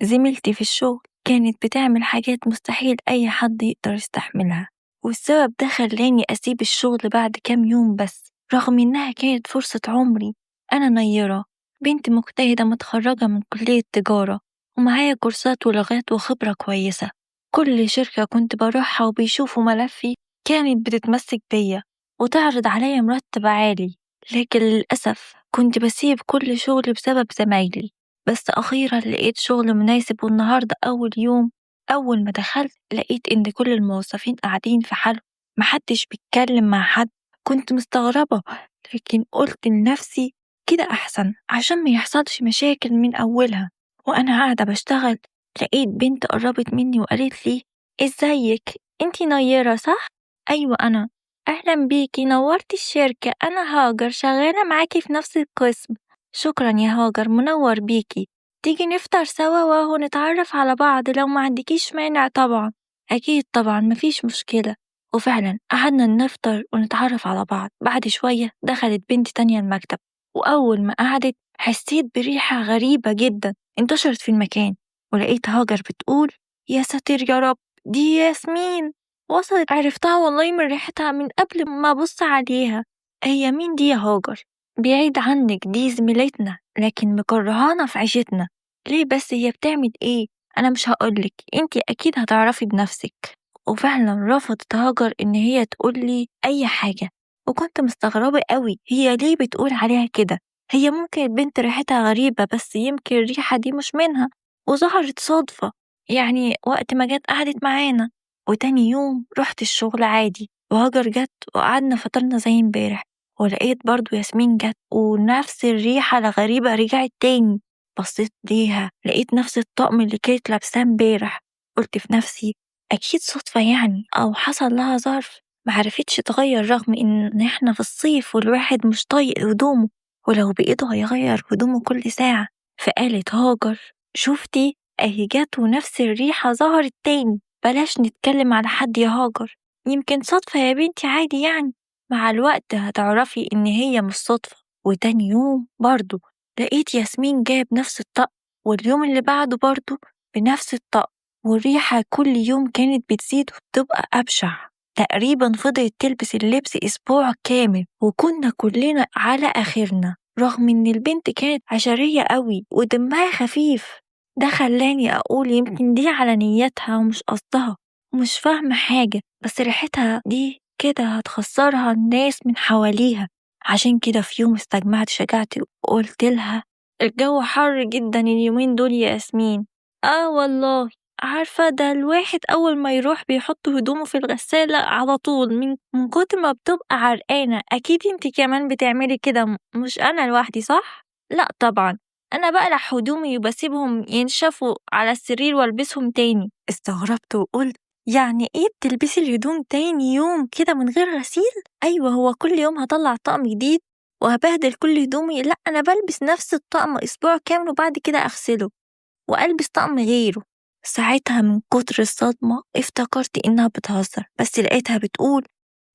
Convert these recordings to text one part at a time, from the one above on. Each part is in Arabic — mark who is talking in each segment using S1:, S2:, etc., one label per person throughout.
S1: زميلتي في الشغل كانت بتعمل حاجات مستحيل أي حد يقدر يستحملها، والسبب ده خلاني أسيب الشغل بعد كام يوم بس، رغم إنها كانت فرصة عمري. أنا نيرة، بنت مجتهدة متخرجة من كلية تجارة، ومعايا كورسات ولغات وخبرة كويسة. كل شركة كنت بروحها وبيشوفوا ملفي كانت بتتمسك بيا وتعرض عليا مرتب عالي، لكن للأسف كنت بسيب كل شغل بسبب زمايلي. بس أخيرا لقيت شغل مناسب، والنهاردة أول يوم. أول ما دخلت لقيت إن كل الموظفين قاعدين في حالهم، محدش بيتكلم مع حد. كنت مستغربة، لكن قلت لنفسي كده أحسن عشان ما يحصلش مشاكل من أولها. وأنا قاعدة بشتغل لقيت بنت قربت مني وقالت لي: إزيك؟ انتي نيرة صح؟ أيوة أنا. أهلا بيكي، نورتي الشركة. أنا هاجر شغالة معاكي في نفس القسم. شكرا يا هاجر، منور بيكي. تيجي نفطر سوا وهو نتعرف على بعض لو ما عندكيش مانع طبعا. أكيد طبعا مفيش مشكلة. وفعلا قعدنا نفطر ونتعرف على بعض. بعد شوية دخلت بنت تانية المكتب، وأول ما قعدت حسيت بريحة غريبة جدا انتشرت في المكان، ولقيت هاجر بتقول: يا ساتر يا رب، دي ياسمين. وصلت، عرفتها والله من ريحتها من قبل ما أبص عليها. هي مين دي يا هاجر؟ بعيد عنك، دي زميلتنا لكن مكرهانا في عيشتنا. ليه بس؟ هي بتعمل ايه؟ انا مش هقولك، انتي اكيد هتعرفي بنفسك. وفعلا رفضت هاجر ان هي تقولي اي حاجة، وكنت مستغربة قوي هي ليه بتقول عليها كده. هي ممكن البنت ريحتها غريبة، بس يمكن الريحة دي مش منها وظهرت صدفة، يعني وقت ما جت قعدت معانا. وتاني يوم رحت الشغل عادي، وهاجر جت وقعدنا فطرنا زي امبارح، ولقيت برضو ياسمين جت ونفس الريحة الغريبة رجعت تاني. بصيت ليها لقيت نفس الطقم اللي كانت لابساه امبارح. قلت في نفسي أكيد صدفة يعني، أو حصل لها ظرف معرفتش تغير، رغم إن إحنا في الصيف والواحد مش طايق هدومه، ولو بإيده هيغير هدومه كل ساعة. فقالت هاجر: شفتي؟ أهي جت ونفس الريحة ظهرت تاني. بلاش نتكلم على حد يا هاجر، يمكن صدفة يا بنتي عادي يعني، مع الوقت هتعرفي إن هي مش صدفة. وتاني يوم برضو لقيت ياسمين جايب نفس الطقم، واليوم اللي بعده برضو بنفس الطقم، والريحة كل يوم كانت بتزيد وبتبقى أبشع. تقريبا فضلت تلبس اللبس أسبوع كامل، وكنا كلنا على آخرنا، رغم إن البنت كانت عشرية قوي ودمها خفيف. ده خلاني أقول يمكن دي على نيتها ومش قصدها، ومش فاهمة حاجة، بس ريحتها دي كده هتخسرها الناس من حواليها. عشان كده في يوم استجمعت شجاعتي وقلت لها: الجو حر جدا اليومين دول يا ياسمين. اه والله. عارفة، ده الواحد أول ما يروح بيحط هدومه في الغسالة على طول من كتر ما بتبقى عرقانة. أكيد انتي كمان بتعملي كده، مش أنا لوحدي صح؟ لا طبعا، أنا بقلع هدومي وبسيبهم ينشفوا على السرير والبسهم تاني. استغربت وقلت: يعني ايه بتلبسي الهدوم تاني يوم كده من غير غسيل؟ ايوه، هو كل يوم هطلع طقم جديد وهبهدل كل هدومي؟ لا، انا بلبس نفس الطقم اسبوع كامل وبعد كده اغسله والبس طقم غيره. ساعتها من كتر الصدمة افتكرت انها بتهزر، بس لقيتها بتقول: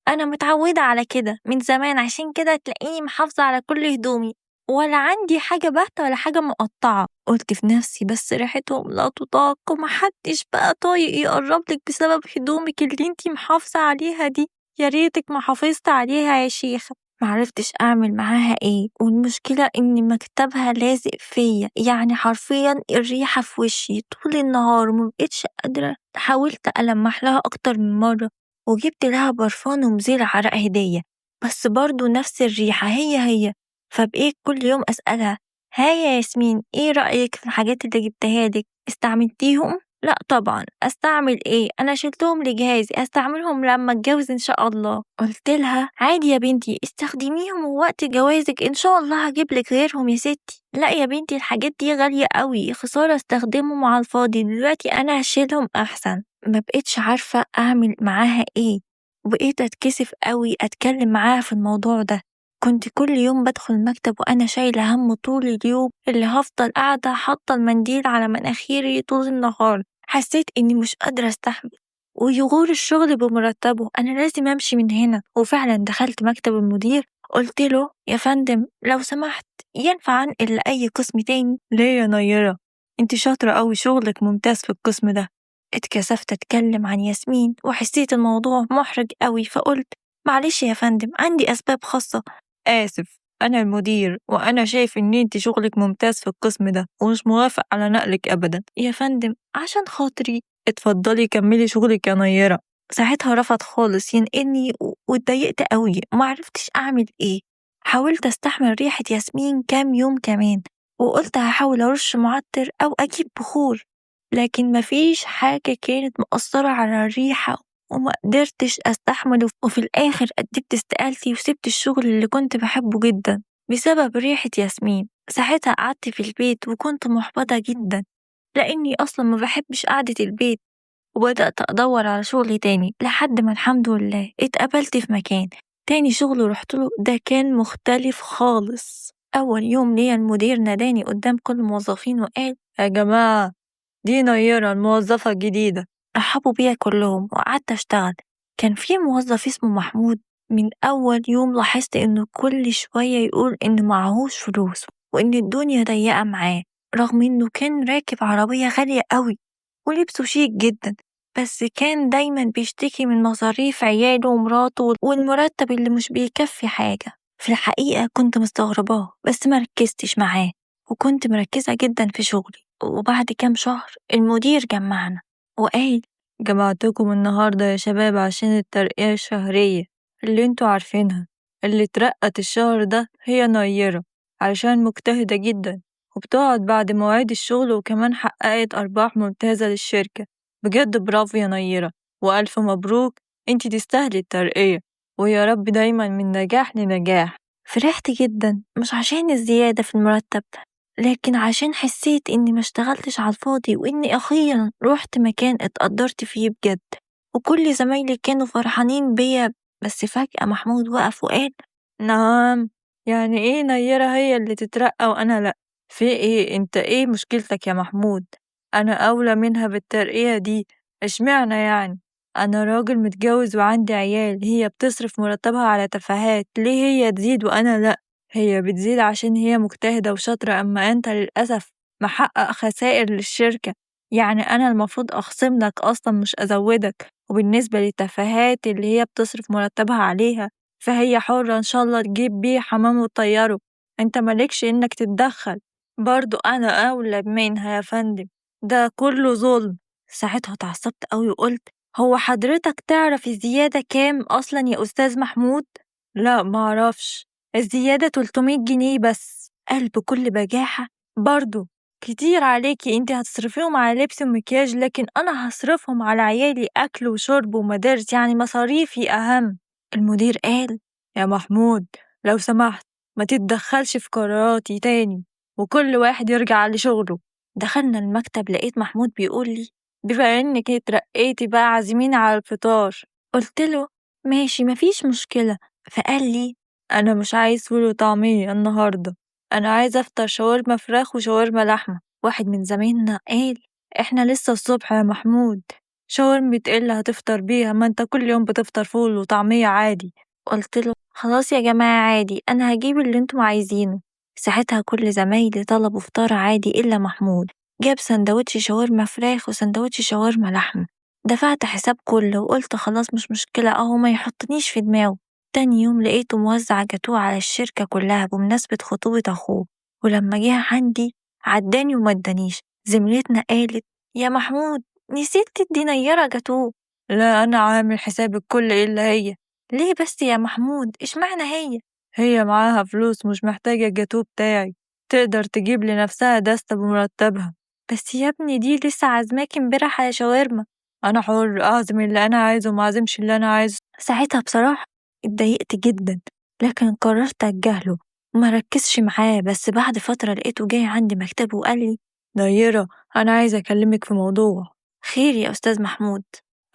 S1: أنا متعودة على كده من زمان، عشان كده تلاقيني محافظة على كل هدومي، ولا عندي حاجة باهتة ولا حاجة مقطعة. قلت في نفسي بس ريحتهم لا تطاق، ومحدش بقى طايق يقربلك بسبب هدومك اللي انتي محافظة عليها دي. يا ريتك ما حافظت عليها يا شيخة. معرفتش أعمل معاها إيه، والمشكلة إن مكتبها لازق فيا، يعني حرفيا الريحة في وشي طول النهار، ومبقتش قادرة. حاولت ألمح لها أكتر من مرة، وجبت لها برفان ومزيل عرق هدية، بس برضو نفس الريحة هي. فبقيت كل يوم أسألها: ها يا ياسمين، ايه رأيك في الحاجات اللي جبتها لك؟ استعملتيهم؟ لا طبعا، استعمل ايه؟ انا شلتهم لجهازي، استعملهم لما اتجوز ان شاء الله. قلت لها: عادي يا بنتي، استخدميهم ووقت جوازك ان شاء الله هجيبلك غيرهم يا ستي. لا يا بنتي، الحاجات دي غالية قوي، خسارة استخدمهم على الفاضي، دلوقتي انا هشيلهم احسن. ما بقتش عارفة أعمل معاها إيه، وبقيت أتكسف قوي أتكلم معاها في الموضوع ده. كنت كل يوم بدخل المكتب وأنا شايلة هم طول اليوم اللي هفضل قاعدة حاطة المنديل على مناخيري طول النهار. حسيت إني مش قادرة أستحمل، ويغور الشغل بمرتبه، أنا لازم أمشي من هنا. وفعلا دخلت مكتب المدير، قلت له: يا فندم لو سمحت، ينفع أنقل لأي قسم تاني؟ ليه يا نيرة؟ انت شاطرة أوي، شغلك ممتاز في القسم ده. اتكسفت أتكلم عن ياسمين وحسيت الموضوع محرج أوي، فقلت معلش يا فندم عندي أسباب خاصة. آسف، أنا المدير وأنا شايف إن انت شغلك ممتاز في القسم ده ومش موافق على نقلك أبدا. يا فندم عشان خاطري اتفضلي كملي شغلك يا نيرة. ساعتها رفض خالص ينقلني واتضايقت أوي ومعرفتش أعمل إيه. حاولت أستحمل ريحة ياسمين كام يوم كمان، وقلت هحاول أرش معطر أو أجيب بخور، لكن مفيش حاجة كانت مؤثرة على الريحة وما قدرتش أستحمل. وفي الآخر قدمت استقالتي وسبت الشغل اللي كنت بحبه جدا بسبب ريحة ياسمين. ساعتها قعدت في البيت وكنت محبطة جدا لأني أصلا ما بحبش قعدة البيت، وبدأت أدور على شغل تاني لحد ما الحمد لله اتقبلت في مكان تاني. شغل رحتله ده كان مختلف خالص. أول يوم ليا المدير ناداني قدام كل الموظفين وقال يا جماعة دي نيرة الموظفة الجديدة. رحبوا بيا كلهم وقعدت أشتغل. كان في موظف اسمه محمود، من أول يوم لاحظت إنه كل شوية يقول إنه معهوش فلوس وإن الدنيا ضيقة معاه، رغم إنه كان راكب عربية غالية قوي ولبسه شيك جدا، بس كان دايما بيشتكي من مصاريف عياله ومراته والمرتب اللي مش بيكفي حاجة. في الحقيقة كنت مستغرباه بس مركزتش معاه وكنت مركزة جدا في شغلي. وبعد كام شهر المدير جمعنا وقال جمعتكم النهاردة يا شباب عشان الترقية الشهرية اللي انتوا عارفينها. اللي اترقت الشهر ده هي نيرة علشان مجتهدة جدا وبتقعد بعد مواعيد الشغل وكمان حققت أرباح ممتازة للشركة. بجد برافو يا نيرة وألف مبروك، انتي تستاهلي الترقية ويا رب دايما من نجاح لنجاح. فرحت جدا مش عشان الزيادة في المرتب، لكن عشان حسيت إني ما اشتغلتش على الفاضي وإني أخيرا روحت مكان اتقدرت فيه بجد، وكل زمايلي كانوا فرحانين بيا. بس فجأة محمود وقف وقال نعم، يعني ايه نيرة هي اللي تترقى وأنا لأ؟ في ايه انت، ايه مشكلتك يا محمود؟ أنا أولى منها بالترقية دي، اشمعنى يعني؟ أنا راجل متجوز وعندي عيال، هي بتصرف مرتبها على تفاهات، ليه هي تزيد وأنا لأ؟ هي بتزيد عشان هي مجتهدة وشاطرة، أما أنت للأسف محقق خسائر للشركة. يعني أنا المفروض أخصم لك أصلا مش أزودك. وبالنسبة للتفاهات اللي هي بتصرف مرتبها عليها فهي حرة إن شاء الله تجيب بيه حمام وتطيره، أنت مالكش إنك تتدخل. برضو أنا أولى منها يا فندم، ده كله ظلم. ساعتها اتعصبت أوي وقلت هو حضرتك تعرف الزيادة كام أصلا يا أستاذ محمود؟ لا معرفش، الزيادة 300 جنيه بس. قال بكل بجاحة برضو كتير عليكي، انتي هتصرفيهم على لبس ومكياج لكن أنا هصرفهم على عيالي أكل وشرب ومدارس، يعني مصاريفي أهم. المدير قال يا محمود لو سمحت ما تتدخلش في قراراتي تاني وكل واحد يرجع لشغله. دخلنا المكتب لقيت محمود بيقول لي بما انك اترقيتي بقى عازمين على الفطار. قلت له ماشي مفيش مشكلة. فقال لي أنا مش عايز فول وطعمية النهاردة، أنا عايز أفطر شاورما فراخ وشاورما لحمة. واحد من زمايلنا قال إحنا لسه الصبح يا محمود، شاورما إيه اللي هتفطر بيها، ما أنت كل يوم بتفطر فول وطعمية عادي. قلت له خلاص يا جماعة عادي، أنا هجيب اللي انتم عايزينه. ساعتها كل زمايلي طلبوا فطار عادي إلا محمود، جاب سندوتش شاورما فراخ وسندوتش شاورما لحمة. دفعت حساب كله وقلت خلاص مش مشكلة أهو ما يحطنيش في دماغه. تاني يوم لقيته موزع جاتوه على الشركة كلها بمناسبة خطوبة أخوه، ولما جه عندي عداني وما ادانيش. زميلتنا قالت يا محمود نسيت تدي نيرة جاتوه. لا أنا عامل حساب الكل إلا هي. ليه بس يا محمود اشمعنى هي؟ هي معاها فلوس مش محتاجة الجاتوه بتاعي، تقدر تجيب لنفسها دستة بمرتبها. بس يا ابني دي لسه عازماك امبارح على شاورما. أنا حر أعزم اللي أنا عايزه وما أعزمش اللي أنا عايزه. ساعتها بصراحة اتضايقت جدا لكن قررت أتجاهله وما ركزش معاه. بس بعد فترة لقيته جاي عندي مكتبه وقال لي نيرة أنا عايز أكلمك في موضوع. خير يا أستاذ محمود؟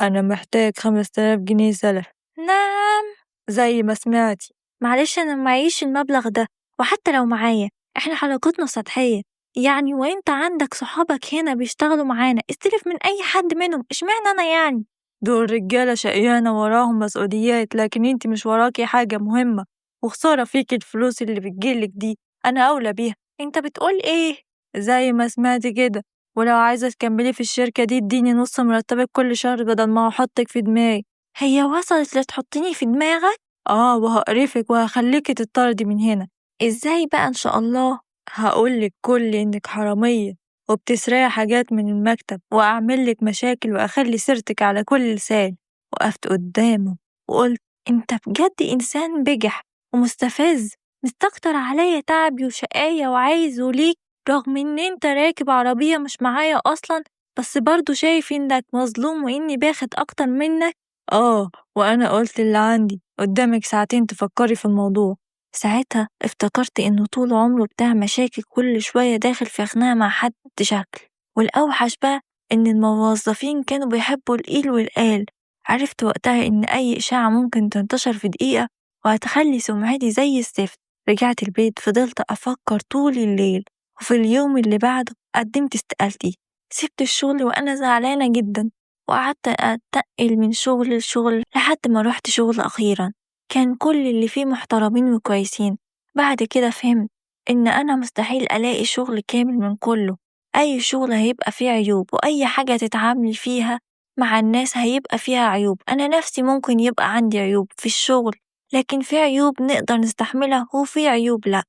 S1: أنا محتاج 5000 جنيه سلف. نعم زي ما سمعتي. معلش أنا معيش المبلغ ده، وحتى لو معايا إحنا حلقتنا سطحية يعني، وإنت عندك صحابك هنا بيشتغلوا معانا استلف من أي حد منهم، اشمعنى أنا يعني؟ دول رجالة شقيانة وراهم مسؤوليات لكن انتي مش وراكي حاجة مهمة، وخسارة فيكي الفلوس اللي بتجيلك دي، أنا أولى بيها. انت بتقول إيه؟ زي ما سمعتِ كده، ولو عايزة تكمّلي في الشركة دي ادّيني نُص مرتّبِك كل شهر بدل ما هاحطِّك في دماغي. هي وصلت لتحطّيني في دماغك؟ آه، وهاقرفِك وهاخلّيكِ تطردي من هنا. إزاي بقى إن شاء الله؟ هاقول للكل إنِّك حرامية وبتسرقي حاجات من المكتب وأعمل لِك مشاكل وأخلّي سيرتِك على كل لسان. وقفت قدّامه وقُلت: أنت بجد إنسان بِجِح ومستفز، مستكتر عليّا تعبي وشقاية وعايزه ليك رغم إن أنت راكب عربية مش معايا أصلًا، بس برضه شايف إنك مظلوم وإني باخد أكتر منك؟ آه، وأنا قُلت اللي عندي، قدامِك ساعتين تفكّري في الموضوع. ساعتها افتكرت إنه طول عمره بتاع مشاكل كل شوية داخل في خناقة مع حد شكل، والأوحش بقى إن الموظفين كانوا بيحبوا القيل والقال. عرفت وقتها إن أي إشاعة ممكن تنتشر في دقيقة وهتخلي سمعتي زي الزفت. رجعت البيت فضلت أفكر طول الليل، وفي اليوم اللي بعده قدمت استقالتي. سبت الشغل وأنا زعلانة جدا، وقعدت أتنقل من شغل لشغل لحد ما روحت شغل أخيرا كان كل اللي فيه محترمين وكويسين. بعد كده فهمت إن أنا مستحيل ألاقي شغل كامل من كله. أي شغل هيبقى فيه عيوب، وأي حاجة تتعاملي فيها مع الناس هيبقى فيها عيوب. أنا نفسي ممكن يبقى عندي عيوب في الشغل، لكن في عيوب نقدر نستحملها وفي عيوب لأ.